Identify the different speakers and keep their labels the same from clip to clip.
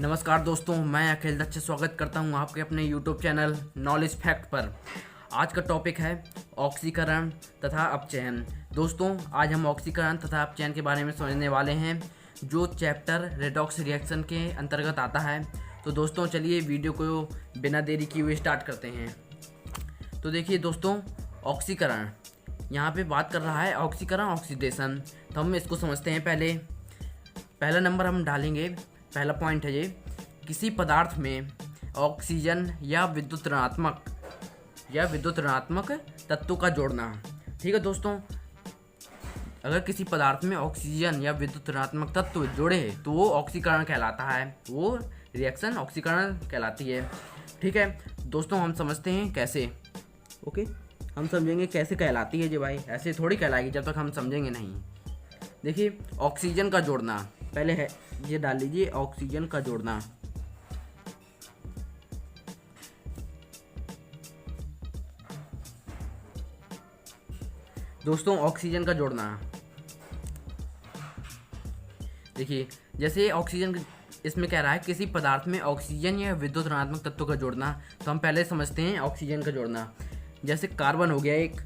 Speaker 1: नमस्कार दोस्तों, मैं अखिल दत्त स्वागत करता हूं आपके अपने यूट्यूब चैनल नॉलेज फैक्ट पर। आज का टॉपिक है ऑक्सीकरण तथा अपचयन। दोस्तों, आज हम ऑक्सीकरण तथा अपचयन के बारे में समझने वाले हैं, जो चैप्टर रेडॉक्स रिएक्शन के अंतर्गत आता है। तो दोस्तों, चलिए वीडियो को बिना देरी किए हुए स्टार्ट करते हैं। तो देखिए दोस्तों, ऑक्सीकरण यहाँ पे बात कर रहा है ऑक्सीकरण ऑक्सीडेशन। तो हम इसको समझते हैं। पहला नंबर हम डालेंगे। पहला पॉइंट है ये, किसी पदार्थ में ऑक्सीजन या विद्युत ऋणात्मक तत्वों का जोड़ना। ठीक है दोस्तों, अगर किसी पदार्थ में ऑक्सीजन या विद्युत ऋणात्मक तत्व जोड़े तो वो ऑक्सीकरण कहलाता है, वो रिएक्शन ऑक्सीकरण कहलाती है। ठीक है दोस्तों, हम समझते हैं कैसे। ओके, हम समझेंगे कैसे कहलाती है जी भाई, ऐसे थोड़ी कहलाएगी जब तक हम समझेंगे नहीं। देखिए, ऑक्सीजन का जोड़ना पहले है, ये डाल लीजिए ऑक्सीजन का जोड़ना। दोस्तों, ऑक्सीजन का जोड़ना, देखिए जैसे ऑक्सीजन इसमें कह रहा है किसी पदार्थ में ऑक्सीजन या विद्युत ऋणात्मक तत्वों का जोड़ना। तो हम पहले समझते हैं ऑक्सीजन का जोड़ना। जैसे कार्बन हो गया, एक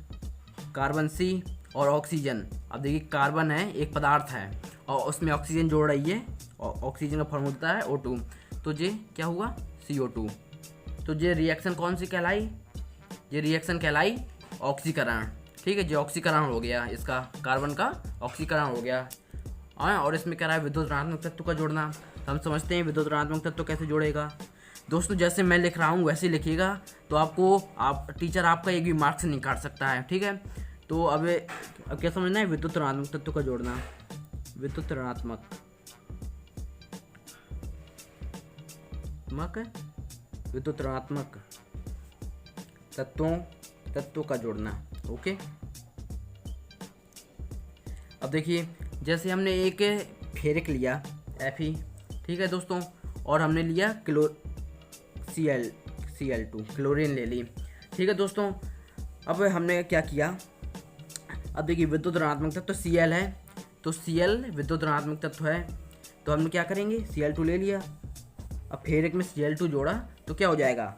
Speaker 1: कार्बन सी और ऑक्सीजन। अब देखिए, कार्बन है, एक पदार्थ है और उसमें ऑक्सीजन जोड़ रही है और ऑक्सीजन का फॉर्मूला होता है O2। तो ये क्या हुआ, CO2। तो ये रिएक्शन कौन सी कहलाई, ये रिएक्शन कहलाई ऑक्सीकरण। ठीक है, जो ऑक्सीकरण हो गया, इसका कार्बन का ऑक्सीकरण हो गया। और इसमें कह रहा है विद्युत ऋणात्मक तत्व का जोड़ना। तो हम समझते हैं विद्युत ऋणात्मक तत्व कैसे जोड़ेगा। दोस्तों, जैसे मैं लिख रहा हूँ वैसे लिखिएगा, तो टीचर आपका एक भी मार्क्स नहीं काट सकता है। ठीक है, तो अब क्या समझना है, विद्युत ऋणात्मक तत्व का जोड़ना। विद्युत ऋणात्मक तत्वों का जोड़ना। ओके, अब देखिए, जैसे हमने एक फेरिक लिया Fe, ठीक है दोस्तों, और हमने लिया Cl2 क्लोरीन ले ली। ठीक है दोस्तों, अब हमने क्या किया, अब देखिए विद्युत ऋणात्मक तत्व Cl है, तो Cl विद्युत ऋणात्मक तत्व है, तो हम क्या करेंगे, Cl2 ले लिया। अब फेरिक में Cl2 जोड़ा तो क्या हो जाएगा,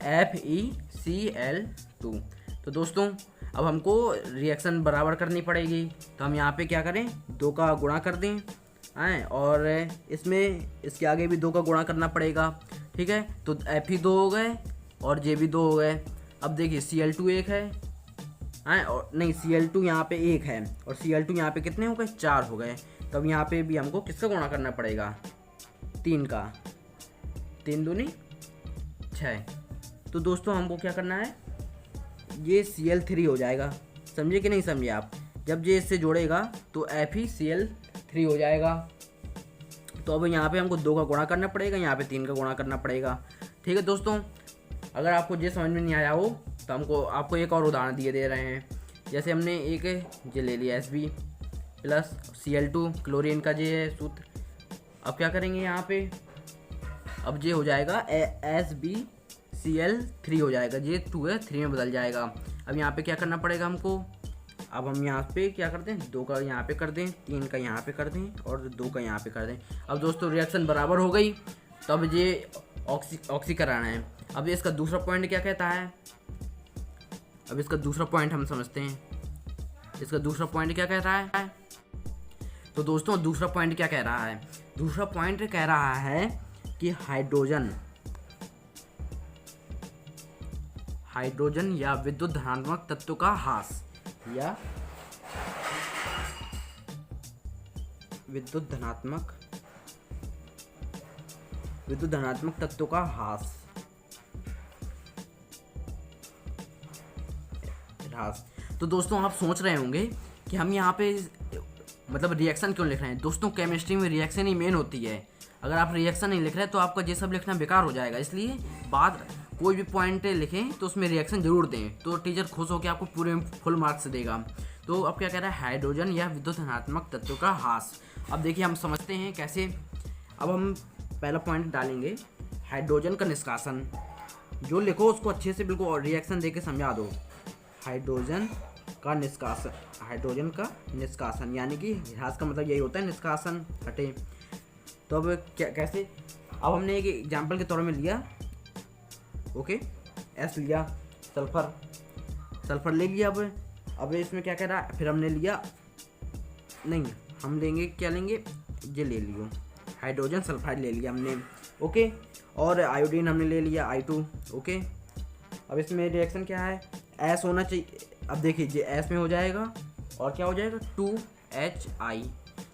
Speaker 1: FeCl2। तो दोस्तों, अब हमको रिएक्शन बराबर करनी पड़ेगी। तो हम यहाँ पे क्या करें, 2 का गुणा कर दें, और इसमें इसके आगे भी 2 का गुणा करना पड़ेगा। ठीक है, तो Fe 2 हो गए और J भी 2 हो गए। अब देखिए, Cl2 1 है, और नहीं, Cl2 यहाँ पे 1 है और Cl2 यहाँ पे कितने हो गए, 4 हो गए। तो अब यहाँ पे भी हमको किसका गुणा करना पड़ेगा, 3 का। 3 दूनी 6। तो दोस्तों, हमको क्या करना है, ये Cl3 हो जाएगा। समझे कि नहीं समझे आप, जब ये इससे जोड़ेगा तो FeCl3 हो जाएगा। तो अब यहाँ पे हमको 2 का गुणा करना पड़ेगा, यहाँ पे 3 का गुणा करना पड़ेगा। ठीक है दोस्तों, अगर आपको ये समझ में नहीं आया हो तो आपको एक और उदाहरण दे रहे हैं। जैसे हमने एक ये ले लिया Sb प्लस Cl2 क्लोरीन का ये सूत्र। अब क्या करेंगे यहाँ पे, अब ये हो जाएगा SbCl3 हो जाएगा, ये 2 है 3 में बदल जाएगा। अब यहाँ पे क्या करना पड़ेगा हमको, अब हम यहाँ पे क्या करते हैं, 2 का यहाँ पे कर दें, 3 का यहाँ पे कर दें और 2 का यहाँ पे कर दें। अब दोस्तों, रिएक्शन बराबर हो गई, तो अब ये ऑक्सीकरण है। अब इसका दूसरा पॉइंट क्या कहता है, अब इसका दूसरा पॉइंट हम समझते हैं। इसका दूसरा पॉइंट क्या कह रहा है, तो दोस्तों दूसरा पॉइंट क्या कह रहा है, दूसरा पॉइंट कह रहा है कि हाइड्रोजन या विद्युत धनात्मक तत्व का ह्रास, या विद्युत धनात्मक तत्व का ह्रास। तो दोस्तों, आप सोच रहे होंगे कि हम यहाँ पे मतलब रिएक्शन क्यों लिख रहे हैं। दोस्तों, केमिस्ट्री में रिएक्शन ही मेन होती है। अगर आप रिएक्शन नहीं लिख रहे तो आपका ये सब लिखना बेकार हो जाएगा। इसलिए कोई भी पॉइंट लिखें तो उसमें रिएक्शन जरूर दें, तो टीचर खुश होकर आपको पूरे फुल मार्क्स देगा। तो अब क्या कह रहा है, हाइड्रोजन या विद्युत धनात्मक तत्व का ह्रास। अब देखिए, हम समझते हैं कैसे। अब हम पहला पॉइंट डालेंगे, हाइड्रोजन का निष्कासन। जो लिखो उसको अच्छे से बिल्कुल रिएक्शन दे के समझा दो। हाइड्रोजन का निष्कासन यानी कि ह्रास का मतलब यही होता है निष्कासन, हटे। तो अब क्या कैसे, अब हमने एक एग्जाम्पल के तौर में लिया, ओके, एस लिया, सल्फर ले लिया। अब इसमें क्या कह रहा है, फिर हमने लिया, नहीं हम लेंगे, क्या लेंगे, ये ले लियो, हाइड्रोजन सल्फाइड ले लिया हमने, ओके। और आयोडीन हमने ले लिया I2, ओके। अब इसमें रिएक्शन क्या है, एस होना चाहिए। अब देखिए ये एस में हो जाएगा और क्या हो जाएगा 2HI।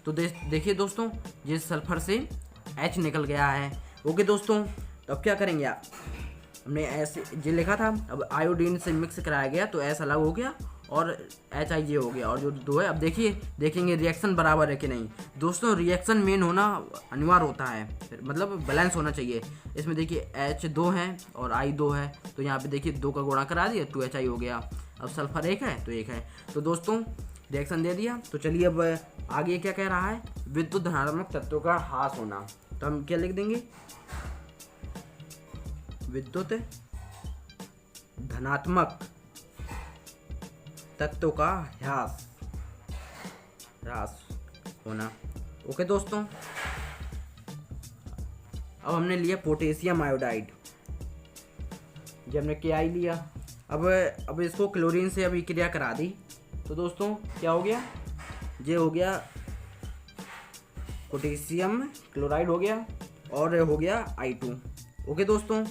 Speaker 1: तो देखिए दोस्तों, ये सल्फर से H निकल गया है, ओके दोस्तों। तो अब क्या करेंगे आप, हमने एस ये लिखा था, अब आयोडीन से मिक्स कराया गया तो एस अलग हो गया और HI हो गया, और जो दो है, अब देखेंगे रिएक्शन बराबर है कि नहीं। दोस्तों रिएक्शन मेन होना अनिवार्य होता है, मतलब बैलेंस होना चाहिए। इसमें देखिए H2 है और I2 है, तो यहाँ पे देखिए 2 का गुणा करा दिया, 2HI हो गया। अब सल्फर 1 है तो 1 है। तो दोस्तों रिएक्शन दे दिया। तो चलिए अब आगे क्या कह रहा है, विद्युत धनात्मक तत्वों का ह्रास होना। तो हम क्या लिख देंगे, विद्युत धनात्मक तत्वों का ह्रास होना, ओके दोस्तों। अब हमने लिया पोटेशियम आयोडाइड, जब हमने KI लिया, अब इसको क्लोरीन से अभी क्रिया करा दी, तो दोस्तों क्या हो गया, ये हो गया पोटेशियम क्लोराइड हो गया और हो गया I2, ओके दोस्तों।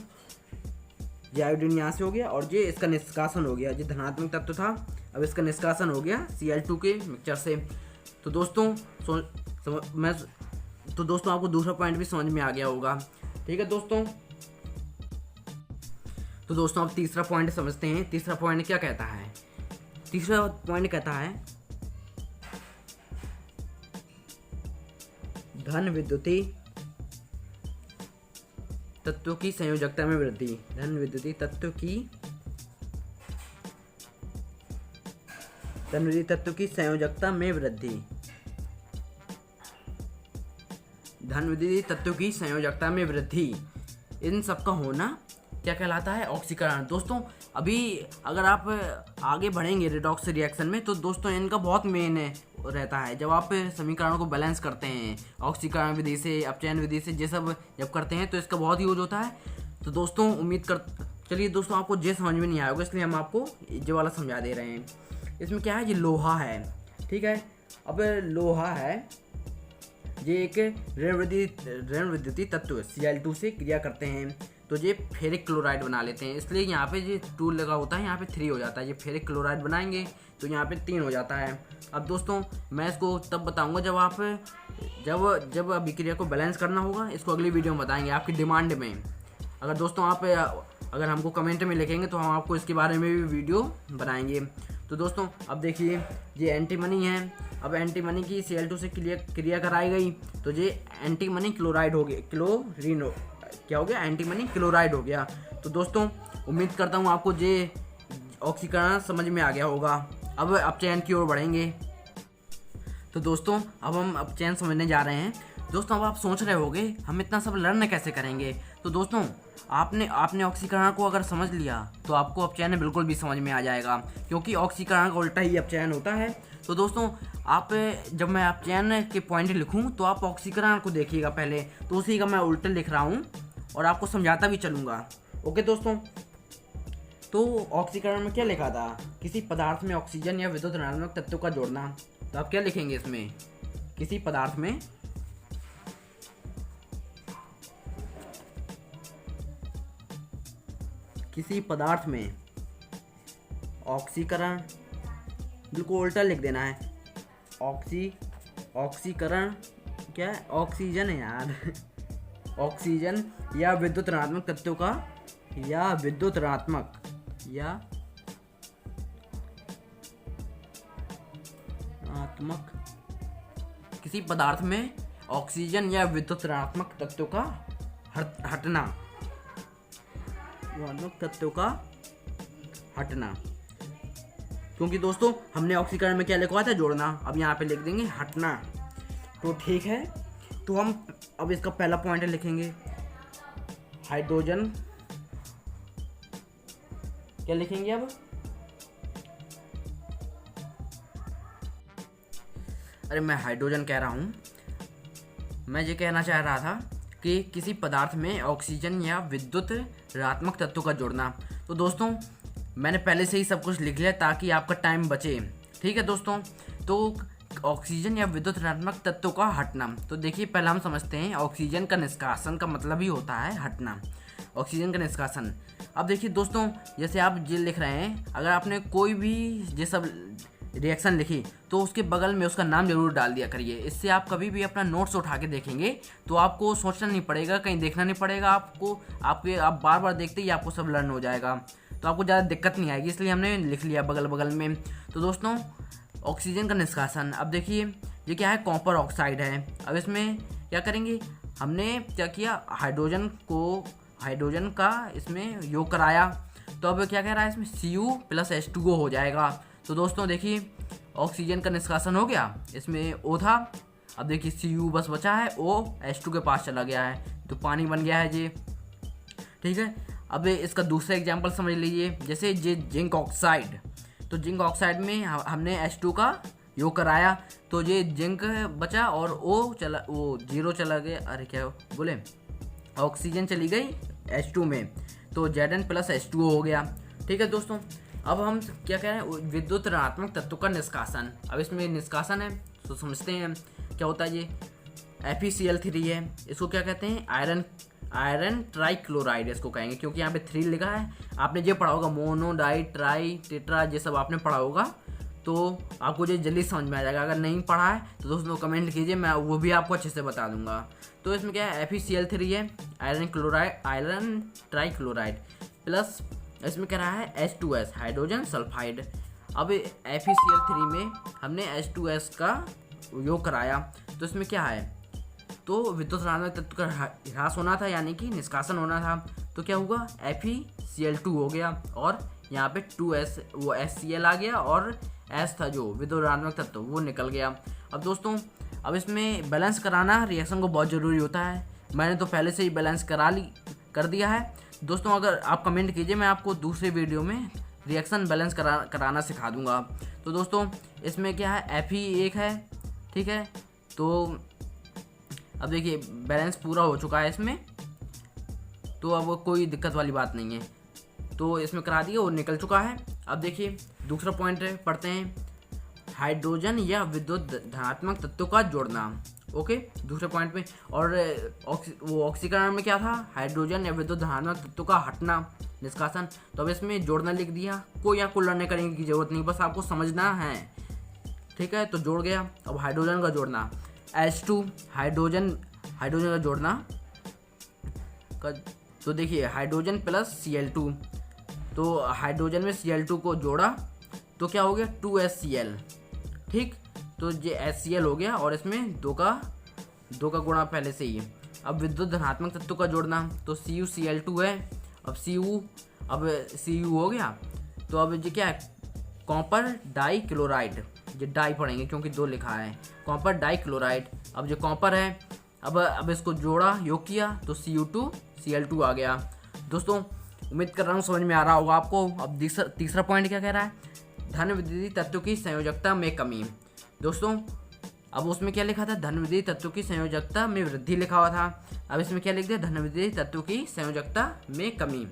Speaker 1: ये आयोडीन यहाँ से हो गया और ये इसका निष्कासन हो गया, ये धनात्मक तत्व था, अब इसका निष्कासन हो गया Cl2 के मिक्सचर से। तो दोस्तों तो दोस्तों आपको दूसरा पॉइंट भी समझ में आ गया होगा, ठीक है दोस्तों। तो दोस्तों अब तीसरा पॉइंट समझते हैं। तीसरा पॉइंट क्या कहता है, तीसरा पॉइंट कहता है धन विद्युतीय तत्वों की संयोजकता में वृद्धि। धन विद्युतीय तत्व की संयोजकता में वृद्धि। धन विद्युतीय तत्वों की संयोजकता में वृद्धि, इन सब का होना क्या कहलाता है, ऑक्सीकरण। दोस्तों अभी अगर आप आगे बढ़ेंगे रिडॉक्स रिएक्शन में, तो दोस्तों इनका बहुत मेन रहता है। जब आप समीकरणों को बैलेंस करते हैं ऑक्सीकरण विधि से, अपचयन विधि से, ये सब जब करते हैं तो इसका बहुत यूज होता है। तो दोस्तों चलिए दोस्तों आपको ये समझ में नहीं आया होगा, इसलिए हम आपको ये वाला समझा दे रहे हैं। इसमें क्या है, ये लोहा है, ठीक है। अब लोहा है, ये एक ऋण विद्युतीय तत्व Cl2 से क्रिया करते हैं तो ये फेरिक क्लोराइड बना लेते हैं, इसलिए यहाँ पे ये 2 लगा होता है, यहाँ पे 3 हो जाता है। ये फेरिक क्लोराइड बनाएंगे तो यहाँ पे 3 हो जाता है। अब दोस्तों मैं इसको तब बताऊंगा जब अभिक्रिया को बैलेंस करना होगा, इसको अगली वीडियो में बताएंगे आपकी डिमांड में। अगर दोस्तों आप अगर हमको कमेंट में लिखेंगे तो हम आपको इसके बारे में भी वीडियो बनाएंगे। तो दोस्तों अब देखिए ये एंटीमनी है, अब एंटीमनी की Cl2 से क्रिया कराई गई तो ये एंटीमनी क्लोराइड हो गया, क्लोरीन क्या हो गया, एंटीमनी क्लोराइड हो गया। तो दोस्तों उम्मीद करता हूँ आपको ये ऑक्सीकरण समझ में आ गया होगा। अब अपचयन की ओर बढ़ेंगे। तो दोस्तों अब हम अपचयन समझने जा रहे हैं। दोस्तों अब आप सोच रहे होंगे हम इतना सब लर्न कैसे करेंगे। तो दोस्तों आपने ऑक्सीकरण को अगर समझ लिया तो आपको अपचयन बिल्कुल भी समझ में आ जाएगा, क्योंकि ऑक्सीकरण का उल्टा ही अपचयन होता है। तो दोस्तों आप जब मैं अपचयन के पॉइंट लिखूं तो आप ऑक्सीकरण को देखिएगा पहले, तो उसी का मैं उल्टा लिख रहा हूं और आपको समझाता भी चलूँगा, ओके दोस्तों। तो ऑक्सीकरण में क्या लिखा था, किसी पदार्थ में ऑक्सीजन या विद्युत ऋणात्मक तत्व का जोड़ना। तो आप क्या लिखेंगे इसमें, किसी पदार्थ में ऑक्सीकरण, बिल्कुल उल्टा लिख देना है। ऑक्सीकरण क्या है, ऑक्सीजन है यार ऑक्सीजन या विद्युत ऋणात्मक तत्वों का, या विद्युत ऋणात्मक किसी पदार्थ में ऑक्सीजन या विद्युत ऋणात्मक तत्वों का हटना। क्योंकि दोस्तों हमने ऑक्सीकरण में क्या लिखवा था, जोड़ना, अब यहाँ पे लिख देंगे हटना। तो ठीक है, तो हम अब इसका पहला पॉइंट लिखेंगे हाइड्रोजन, क्या लिखेंगे अब, अरे मैं हाइड्रोजन कह रहा हूँ, मैं ये कहना चाह रहा था कि किसी पदार्थ में ऑक्सीजन या विद्युत ऋणात्मक तत्वों का जोड़ना। तो दोस्तों मैंने पहले से ही सब कुछ लिख लिया ताकि आपका टाइम बचे। ठीक है दोस्तों, तो ऑक्सीजन या विद्युत ऋणात्मक तत्वों का हटना। तो देखिए पहले हम समझते हैं ऑक्सीजन का निष्कासन का मतलब ही होता है हटना, ऑक्सीजन का निष्कासन। अब देखिए दोस्तों, जैसे आप ये लिख रहे हैं, अगर आपने कोई भी ये सब रिएक्शन लिखी तो उसके बगल में उसका नाम जरूर डाल दिया करिए। इससे आप कभी भी अपना नोट्स उठा के देखेंगे तो आपको सोचना नहीं पड़ेगा, कहीं देखना नहीं पड़ेगा आपको, आप बार बार देखते ही आपको सब लर्न हो जाएगा, तो आपको ज़्यादा दिक्कत नहीं आएगी, इसलिए हमने लिख लिया बगल बगल में। तो दोस्तों ऑक्सीजन का निष्कासन, अब देखिए ये क्या है, कॉपर ऑक्साइड है। अब इसमें क्या करेंगे, हमने क्या किया, हाइड्रोजन का इसमें योग कराया, तो अब क्या कह रहा है इसमें Cu + H2O हो जाएगा। तो दोस्तों देखिए ऑक्सीजन का निष्कासन हो गया, इसमें O था, अब देखिए Cu बस बचा है, O H2 के पास चला गया है तो पानी बन गया है ये। ठीक है, अब इसका दूसरा एग्जांपल समझ लीजिए, जैसे ये जिंक ऑक्साइड, तो जिंक ऑक्साइड में हमने H2 का योग कराया तो ये जिंक बचा और वो 0 चला गया, अरे क्या बोले, ऑक्सीजन चली गई H2 में, तो Zn + H2O हो गया। ठीक है दोस्तों, अब हम क्या कह रहे हैं, विद्युत ऋणात्मक तत्व का निष्कासन। अब इसमें निष्कासन है तो समझते हैं क्या होता है। ये FeCl3 है, इसको क्या कहते हैं, आयरन ट्राइक्लोराइड इसको कहेंगे, क्योंकि यहाँ पे 3 लिखा है। आपने ये पढ़ा होगा मोनो, डाई, ट्राई, टेट्रा, ये सब आपने पढ़ा होगा, तो आपको ये जल्दी समझ में आ जाएगा। अगर नहीं पढ़ा है तो दोस्तों कमेंट कीजिए, मैं वो भी आपको अच्छे से बता दूंगा। तो इसमें क्या है, FeCl3 है, आयरन ट्राइक्लोराइड प्लस इसमें क्या रहा है H2S, हाइड्रोजन सल्फाइड। अब FeCl3 में हमने H2S का योग कराया तो इसमें क्या है, तो विद्युत ऋणात्मक तत्व का ह्रास होना था, यानी कि निष्कासन होना था। तो क्या हुआ, FeCl2 हो गया और यहाँ पे 2S वो HCl आ गया और S था जो विद्युत ऋणात्मक तत्व वो निकल गया। अब दोस्तों अब इसमें बैलेंस कराना रिएक्शन को बहुत ज़रूरी होता है, मैंने तो पहले से ही बैलेंस कर दिया है। दोस्तों अगर आप कमेंट कीजिए, मैं आपको दूसरे वीडियो में रिएक्शन बैलेंस कराना सिखा दूंगा। तो दोस्तों इसमें क्या है, Fe1 है, ठीक है। तो अब देखिए बैलेंस पूरा हो चुका है इसमें, तो अब कोई दिक्कत वाली बात नहीं है, तो इसमें करा दिया और निकल चुका है। अब देखिए दूसरा पॉइंट पढ़ते हैं, हाइड्रोजन या विद्युत धनात्मक तत्वों का जोड़ना। ओके, दूसरे पॉइंट में, और वो ऑक्सीकरण में क्या था, हाइड्रोजन या विद्युत धनात्मक तत्वों का हटना, निष्कासन। तो अब इसमें जोड़ना लिख दिया, कोई यहाँ को लड़ने करने की जरूरत नहीं, बस आपको समझना है। ठीक है, तो जोड़ गया। अब हाइड्रोजन का जोड़ना, H2 हाइड्रोजन का जोड़ना तो देखिए हाइड्रोजन + Cl2, तो हाइड्रोजन में Cl2 को जोड़ा तो क्या हो गया, 2HCl। ठीक, तो ये HCl हो गया और इसमें दो का गुणा पहले से ही। अब विद्युत धनात्मक तत्व का जोड़ना, तो CuCl2 है, अब Cu हो गया, तो अब ये क्या है, कॉपर डाई क्लोराइड, ये डाई पढ़ेंगे क्योंकि 2 लिखा है, कॉपर डाई क्लोराइड। अब जो कॉपर है, अब इसको जोड़ा, योग किया तो Cu2Cl2 आ गया। दोस्तों उम्मीद कर रहा हूँ समझ में आ रहा होगा आपको। अब तीसरा पॉइंट क्या कह रहा है, धन विद्युत तत्व की संयोजकता में कमी। दोस्तों अब उसमें क्या लिखा था, धन विद्युत तत्व की संयोजकता में वृद्धि लिखा हुआ था, अब इसमें क्या लिख दिया, धन विद्युत तत्व की संयोजकता में कमी।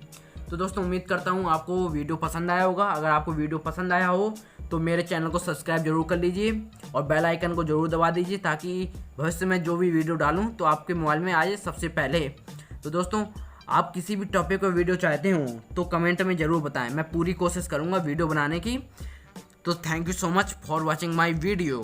Speaker 1: तो दोस्तों उम्मीद करता हूँ आपको वीडियो पसंद आया होगा। अगर आपको वीडियो पसंद आया हो तो मेरे चैनल को सब्सक्राइब जरूर कर लीजिए और बेल आइकन को जरूर दबा दीजिए, ताकि भविष्य में जो भी वीडियो डालूँ तो आपके मोबाइल में आ जाए सबसे पहले। तो दोस्तों आप किसी भी टॉपिक पर वीडियो चाहते हो तो कमेंट में ज़रूर बताएं, मैं पूरी कोशिश करूँगा वीडियो बनाने की। तो thank you so much for watching my video.